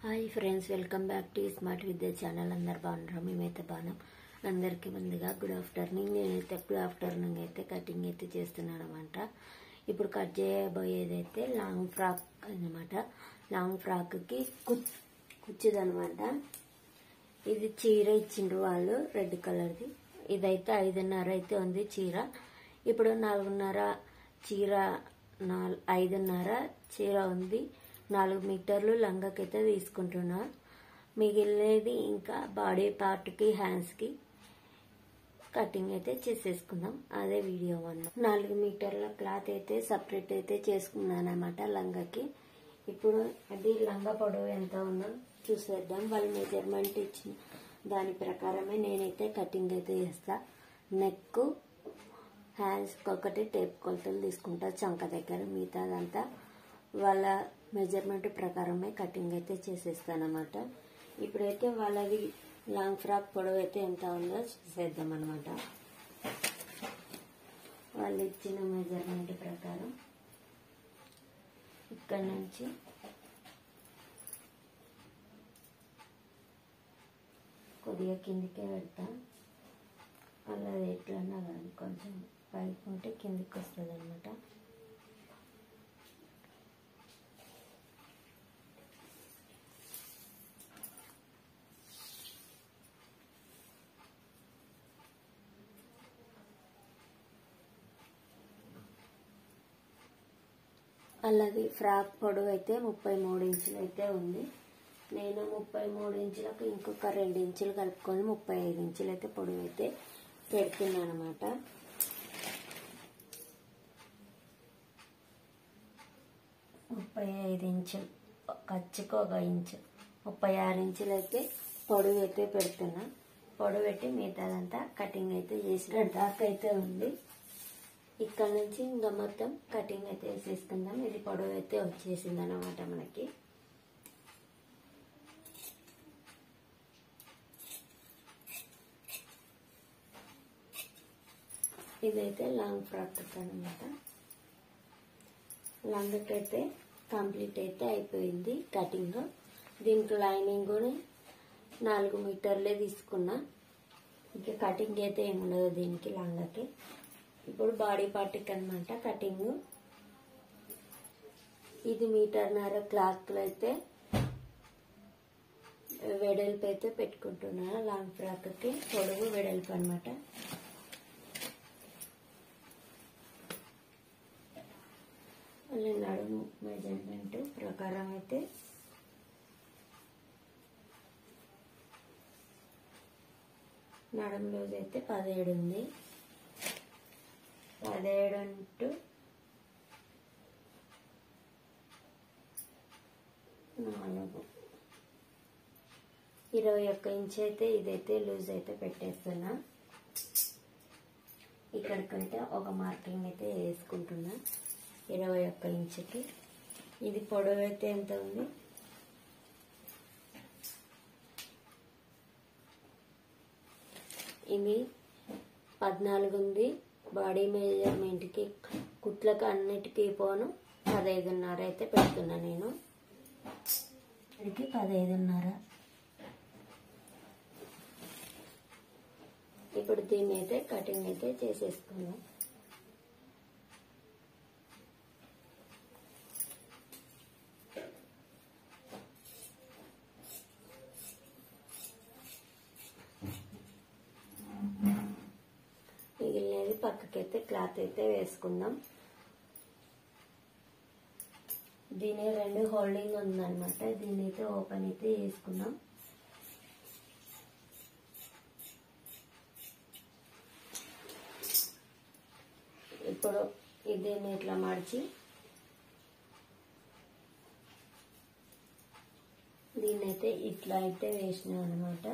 Hi friends, welcome back to smart Vidya channel. అందరు బాగున్నారు? మేమైతే బాగున్నాం. అందరికీ ముందుగా గుడ్ ఆఫ్టర్నూన్. నేనైతే గుడ్ ఆఫ్టర్నూన్ అయితే కటింగ్ అయితే చేస్తున్నాను అనమాట. ఇప్పుడు కట్ చేయబోయేదైతే లాంగ్ ఫ్రాక్ అనమాట. లాంగ్ ఫ్రాక్కి కుచ్చుదనమాట. ఇది చీర ఇచ్చిండ్రు వాళ్ళు, రెడ్ కలర్ది. ఇదైతే 5:30 అయితే ఉంది చీర. ఇప్పుడు 4:30 చీర, 5:30 చీర ఉంది. 4 మీటర్లు లంగకైతే తీసుకుంటున్నా. మిగిలినది ఇంకా బాడీ పార్ట్కి, హ్యాండ్స్కి కటింగ్ అయితే చేసేసుకుందాం. అదే వీడియో 1. 4 మీటర్ల క్లాత్ అయితే సపరేట్ అయితే చేసుకున్నాను అనమాట లంగకి. ఇప్పుడు అది లంగా పొడవు ఎంత ఉందో చూసేద్దాం. వాళ్ళు మెజర్మెంట్ ఇచ్చిన దాని ప్రకారమే నేనైతే కటింగ్ అయితే చేస్తా. నెక్, హ్యాండ్స్కి ఒకటి టేప్ కొలతలు తీసుకుంటా చంక దగ్గర. మిగతాదంతా వాళ్ళ మెజర్మెంట్ ప్రకారమే కటింగ్ అయితే చేసేస్తానమాట. ఇప్పుడైతే వాళ్ళది లాంగ్ ఫ్రాక్ పొడవు అయితే ఎంత ఉందో చూసేద్దాం అనమాట. వాళ్ళు ఇచ్చిన మెజర్మెంట్ ప్రకారం ఇక్కడ నుంచి కొద్దిగా కిందికే పెడతా. అలా ఎట్లన్నా కానీ కొంచెం పైకి ఉంటే కిందికి వస్తుంది అనమాట. అలాగే ఫ్రాక్ పొడవు అయితే 33 ఇంచులు అయితే ఉంది. నేను 33 ఇంచులకు ఇంకొక 2 ఇంచులు కలుపుకొని 35 ఇంచులు అయితే పొడవు అయితే పెడుతున్నాను అనమాట. ఇంచులు ఖర్చుకు 1 ఇంచు, 36 ఇంచులు అయితే పొడవు అయితే పెడుతున్నా. పొడవు పెట్టి మిగతాదంతా కటింగ్ అయితే చేసిన దాకా అయితే ఉంది. ఇక్కడ నుంచి ఇంకా మొత్తం కటింగ్ అయితే వేసేసుకుందాం. ఇది పొడవు అయితే వచ్చేసింది అన్నమాట మనకి. ఇదైతే లాంగ్ ఫ్రాక్ అనమాట. లాంగ్ అయితే కంప్లీట్ అయితే అయిపోయింది కటింగ్. దీనికి లైనింగ్ కూడా 4 మీటర్లే తీసుకున్నా. ఇంకా కటింగ్ అయితే ఏముండదు దీనికి లంగకి. ఇప్పుడు బాడీ పార్ట్కి అనమాట కటింగ్. ఇది 1.5 మీటర్ క్లాత్ అయితే వెడల్పు అయితే పెట్టుకుంటున్నాను. లాంగ్ ఫ్రాక్కి పొడవు వెడల్పు అనమాట. మళ్ళీ నడుము మెజర్మెంట్ ప్రకారం అయితే నడుము లూజ్ అయితే 17 ఉంది. 17 ఇంటూ 4, 21 ఇంచు అయితే ఇదైతే లూజ్ అయితే పెట్టేస్తున్నా. ఇక్కడికైతే ఒక మార్కింగ్ అయితే వేసుకుంటున్నా 21 ఇంచుకి. ఇది పొడవు అయితే ఎంత ఉంది? ఇది 14 ఉంది. బాడీ మెజర్మెంట్కి కుట్లకు అన్నిటికీ పోను 15.5 అయితే పెడుతున్నా నేను. ఇక్కడికి 15.5. ఇప్పుడు దీన్ని అయితే కటింగ్ అయితే చేసేసుకున్నాం. మిగిలినది పక్కకైతే క్లాత్ అయితే వేసుకుందాం. దీని 2 హోల్డింగ్ ఉందన్నమాట. దీన్ని అయితే ఓపెన్ అయితే చేసుకుందాం. ఇప్పుడు దీన్ని ఇట్లా మడిచి దీన్నైతే ఇట్లా అయితే వేసిన అనమాట.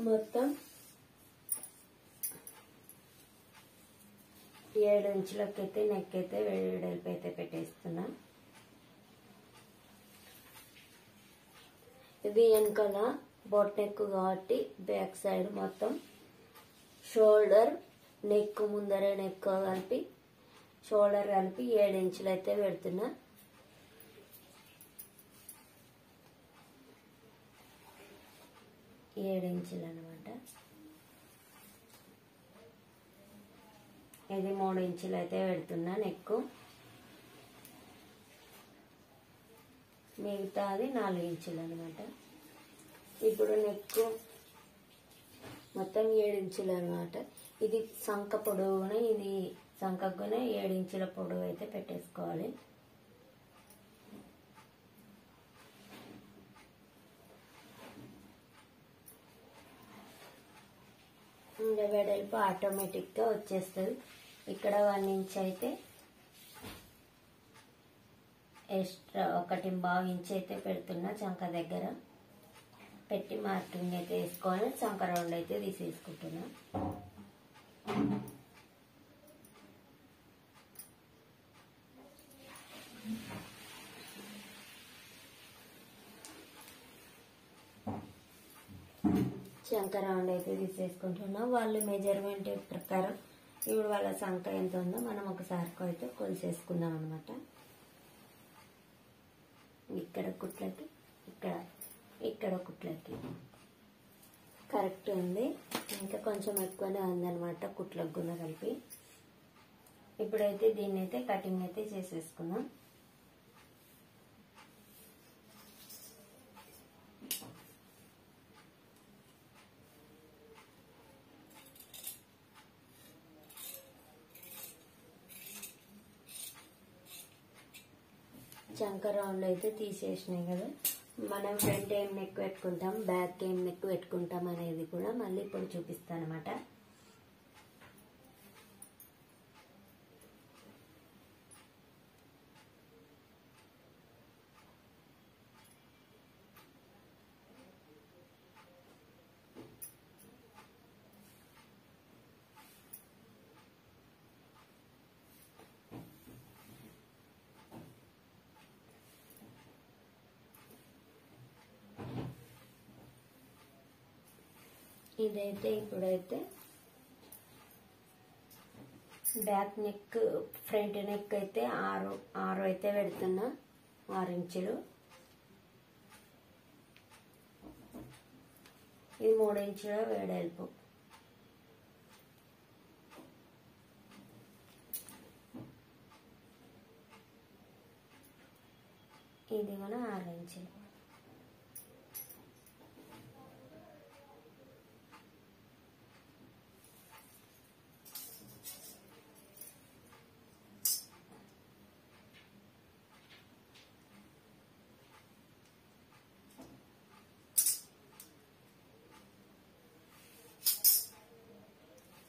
మొత్తం 7 ఇంచులకైతే నెక్ అయితే వెడల్పు అయితే పెట్టేస్తున్నా. ఇది వెనకాల బొట్ నెక్ కాబట్టి బ్యాక్ సైడ్ మొత్తం షోల్డర్, నెక్, ముందర నెక్ కలిపి షోల్డర్ కలిపి 7 ఇంచులు అయితే పెడుతున్నా. 7 ఇంచులు అనమాట. ఇది 3 ఇంచులు అయితే పెడుతున్నా నెక్, మిగతాది 4 ఇంచులు అనమాట. ఇప్పుడు నెక్ మొత్తం 7 ఇంచులు అనమాట. ఇది సంక పొడవున, ఇది సంకకున 7 ఇంచుల పొడవు అయితే పెట్టేసుకోవాలి. ఇంకా వెడల్పు ఆటోమేటిక్గా వచ్చేస్తుంది. ఇక్కడ 1 ఇంచ్ అయితే ఎక్స్ట్రా 1.5 ఇంచ్ అయితే పెడుతున్నా చంక దగ్గర పెట్టి మార్కింగ్ అయితే వేసుకొని చంక రౌండ్ అయితే తీసేసుకుంటున్నా. చంక రౌండ్ అయితే తీసేసుకుంటున్నాం. వాళ్ళు మెజర్మెంట్ ప్రకారం ఇప్పుడు వాళ్ళ సంక ఎంత ఉందో మనం ఒకసారి అయితే కొలిసేసుకుందాం అనమాట. ఇక్కడ కుట్లకి ఇక్కడ కుట్లకి కరెక్ట్ ఉంది. ఇంకా కొంచెం ఎక్కువనే ఉందన్నమాట కుట్లకు గుణ కలిపి. ఇప్పుడైతే దీన్ని అయితే కటింగ్ అయితే చేసేసుకుందాం. చంక రౌండ్ అయితే తీసేసినాయి కదా, మనం ఫ్రంట్ ఏం నెక్ పెట్టుకుంటాం, బ్యాక్ ఏం నెక్ పెట్టుకుంటాం అనేది కూడా మళ్ళీ ఇప్పుడు చూపిస్తాను అనమాట. ఇదైతే ఇప్పుడైతే బ్యాక్ నెక్, ఫ్రంట్ నెక్ అయితే 6 అయితే పెడుతున్నా, 6 ఇంచులు. ఇది 3 ఇంచుల వెడల్పు. ఇది కూడా 6 ఇంచులు.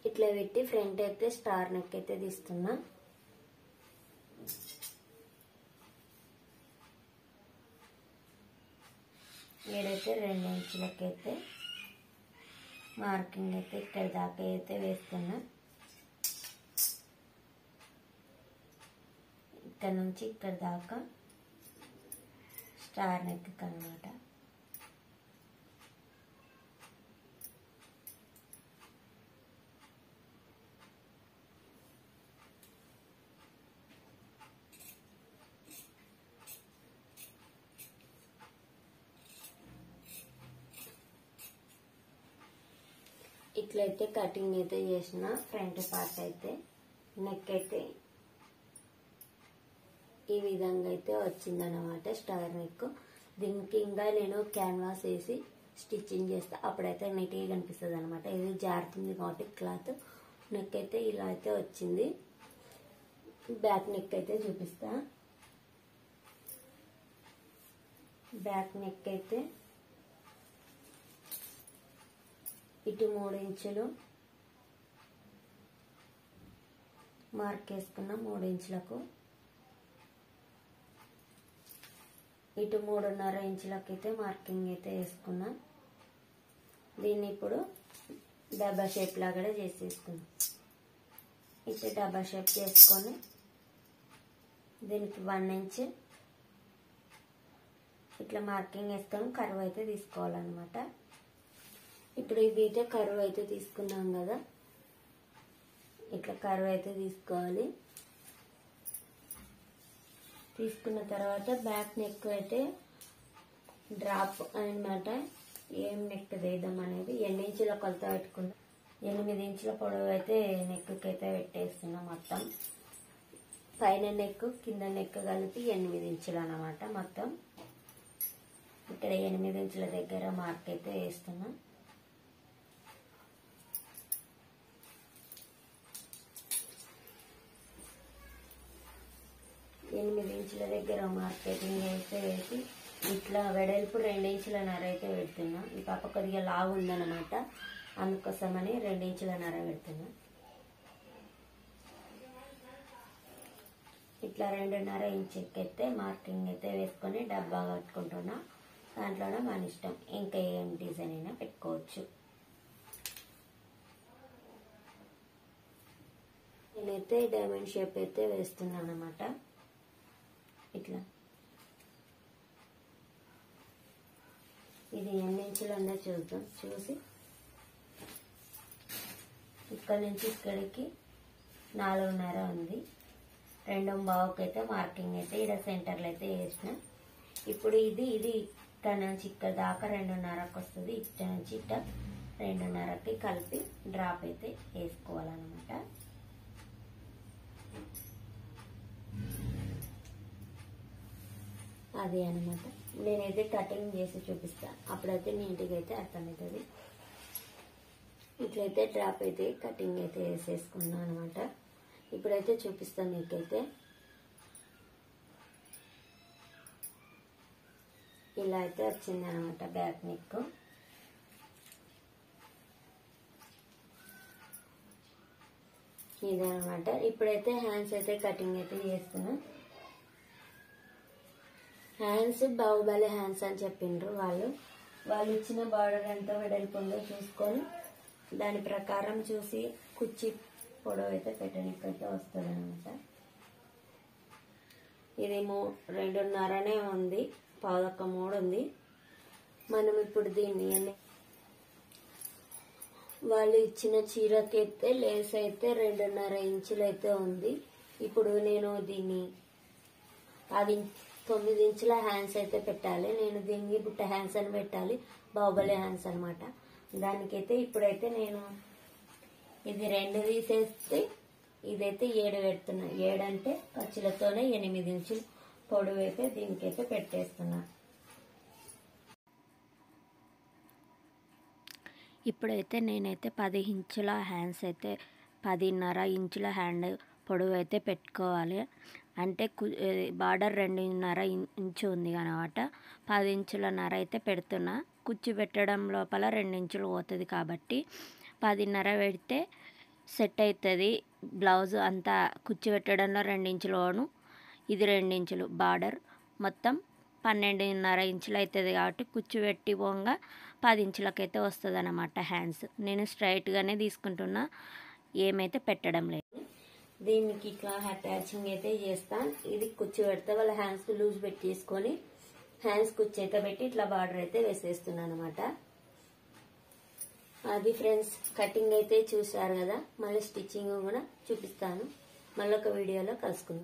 ఇట్లా పెట్టి ఫ్రంట్ అయితే స్టార్ నెక్ అయితే తీస్తున్నా. ఏడైతే 2 ఇంచులకైతే మార్కింగ్ అయితే ఇక్కడ దాకా అయితే వేస్తున్నా. ఇక్కడ నుంచి ఇక్కడ దాకా స్టార్ నెక్ అన్నమాట. ఇట్లయితే కటింగ్ అయితే చేసిన ఫ్రంట్ పార్ట్ అయితే, నెక్ అయితే ఈ విధంగా అయితే వచ్చిందన్నమాట స్టార్ నెక్. దీనికి ఇంకా నేను క్యాన్వాస్ వేసి స్టిచ్చింగ్ చేస్తా, అప్పుడైతే నీట్గా కనిపిస్తుంది అనమాట. ఇది జారుతుంది కాబట్టి క్లాత్. నెక్ అయితే ఇలా అయితే వచ్చింది. బ్యాక్ నెక్ అయితే చూపిస్తా. బ్యాక్ నెక్ అయితే ఇటు 3 ఇంచులు మార్క్ వేసుకున్నాం, 3 ఇంచులకు. ఇటు 3.5 ఇంచులకు అయితే మార్కింగ్ అయితే వేసుకున్నాం. దీన్ని ఇప్పుడు డబ్బా షేప్ లాగా చేసేసుకున్నాం. ఇటు డబ్బా షేప్ చేసుకొని దీనికి 1 ఇంచ్ ఇట్లా మార్కింగ్ వేసుకొని కర్వ్ అయితే తీసుకోవాలన్నమాట. ఇప్పుడు ఇది అయితే కర్వ్ అయితే తీసుకున్నాం కదా, ఇట్లా కర్వ్ అయితే తీసుకోవాలి. తీసుకున్న తర్వాత బ్యాక్ నెక్ అయితే డ్రాప్ అన్నమాట. ఏం నెక్ వేద్దాం అనేది 8 ఇంచుల కొలత పెట్టుకున్నాం. 8 ఇంచుల పొడవు అయితే నెక్కి అయితే పెట్టేస్తున్నాం. మొత్తం పైన నెక్ కింద నెక్ కలిపి 8 ఇంచులు అన్నమాట. మొత్తం ఇక్కడ 8 ఇంచుల దగ్గర మార్క్ అయితే వేస్తున్నాం. ఎనిమిది ఇంచుల దగ్గర మార్కెటింగ్ అయితే వేసి ఇట్లా వెడల్పు 2 ఇంచులన్నర అయితే పెడుతున్నా. ఈ పాప కొద్దిగా లావు ఉందన్నమాట, అందుకోసమని 2 ఇంచులన్నర పెడుతున్నా. ఇట్లా 2.5 ఇంచుకి అయితే మార్కింగ్ అయితే వేసుకొని డబ్బా కట్టుకుంటున్నా. దాంట్లోనే మన ఇష్టం, ఇంకా ఏం డిజైన్ అయినా పెట్టుకోవచ్చు. నేనైతే డైమండ్ షేప్ అయితే వేస్తున్నాను అన్నమాట. ఇట్లా ఇది 8 ఇంచులు అన్నా చూద్దాం. చూసి ఇక్కడ నుంచి ఇక్కడికి 4.5 ఉంది. 2.5 అయితే మార్కింగ్ అయితే ఇక్కడ సెంటర్లో అయితే వేసిన. ఇప్పుడు ఇది ఇక్కడ నుంచి ఇక్కడ దాకా 2.5కి వస్తుంది. ఇక్కడ నుంచి ఇట్లా 2.5కి కలిపి డ్రాప్ అయితే వేసుకోవాలన్నమాట. అది అనమాట. నేనైతే కటింగ్ చేసి చూపిస్తాను, అప్పుడైతే నీట్గా అయితే అర్థమవుతుంది. ఇట్లయితే డ్రాప్ అయితే కటింగ్ అయితే వేసేసుకున్నాను అనమాట. ఇప్పుడైతే చూపిస్తాను మీకైతే. ఇలా అయితే వచ్చింది అనమాట బ్యాక్ నెక్. ఇదనమాట. ఇప్పుడైతే హ్యాండ్స్ అయితే కటింగ్ అయితే చేస్తున్నా. హ్యాండ్స్ బాహుబలి హ్యాండ్స్ అని చెప్పిండ్రు వాళ్ళు ఇచ్చిన బార్డర్ ఎంత వెడల్పుందో చూసుకొని దాని ప్రకారం చూసి కుర్చీ పొడవు అయితే పెట్టడానికైతే వస్తుంది అనమాట. ఇదేమో 2.5 ఉంది, 2.3 ఉంది. మనం ఇప్పుడు దీన్ని వాళ్ళు ఇచ్చిన చీరకి అయితే లేస్ అయితే 2.5 ఇంచులు అయితే ఉంది. ఇప్పుడు నేను దీన్ని 9 ఇంచుల హ్యాండ్స్ అయితే పెట్టాలి. నేను దీన్ని బుట్ట హ్యాండ్స్ అని పెట్టాలి, బాహుబలి హ్యాండ్స్ అనమాట. దానికైతే ఇప్పుడైతే నేను ఇది 2 తీసేస్తే ఇదైతే 7 పెడుతున్నా. 7 అంటే ఖర్చులతోనే 8 ఇంచులు పొడవు అయితే దీనికైతే పెట్టేస్తున్నా. ఇప్పుడైతే నేనైతే 10 ఇంచుల హ్యాండ్స్ అయితే 10.5 ఇంచుల హ్యాండ్ పొడవు అయితే పెట్టుకోవాలి. అంటే బార్డర్ 2.5 ఇంచు ఉంది అనమాట. 10 ఇంచులన్నర అయితే పెడుతున్నా. కుచ్చి పెట్టడం లోపల 2 ఇంచులు పోతుంది కాబట్టి 10.5 పెడితే సెట్ అవుతుంది. బ్లౌజ్ అంతా కుచ్చి పెట్టడంలో 2 ఇంచులు పోను, ఇది 2 ఇంచులు బార్డర్ మొత్తం 12.5 ఇంచులు అవుతుంది కాబట్టి కుచ్చి పెట్టి పోగా 10 ఇంచులకైతే వస్తుంది అన్నమాట హ్యాండ్స్. నేను స్ట్రైట్గానే తీసుకుంటున్నా, ఏమైతే పెట్టడం లేదు. దీనికి ఇట్లా అటాచింగ్ అయితే చేస్తాను. ఇది కుచ్చి పెడితే వాళ్ళ హ్యాండ్స్ లూజ్ పెట్టేసుకొని హ్యాండ్స్ కుచ్చి అయితే పెట్టి ఇట్లా బార్డర్ అయితే వేసేస్తున్నాను అనమాట. అది ఫ్రెండ్స్, కటింగ్ అయితే చూసారు కదా. మళ్ళీ స్టిచ్చింగ్ కూడా చూపిస్తాను. మళ్ళీ ఒక వీడియోలో కలుసుకుందాం.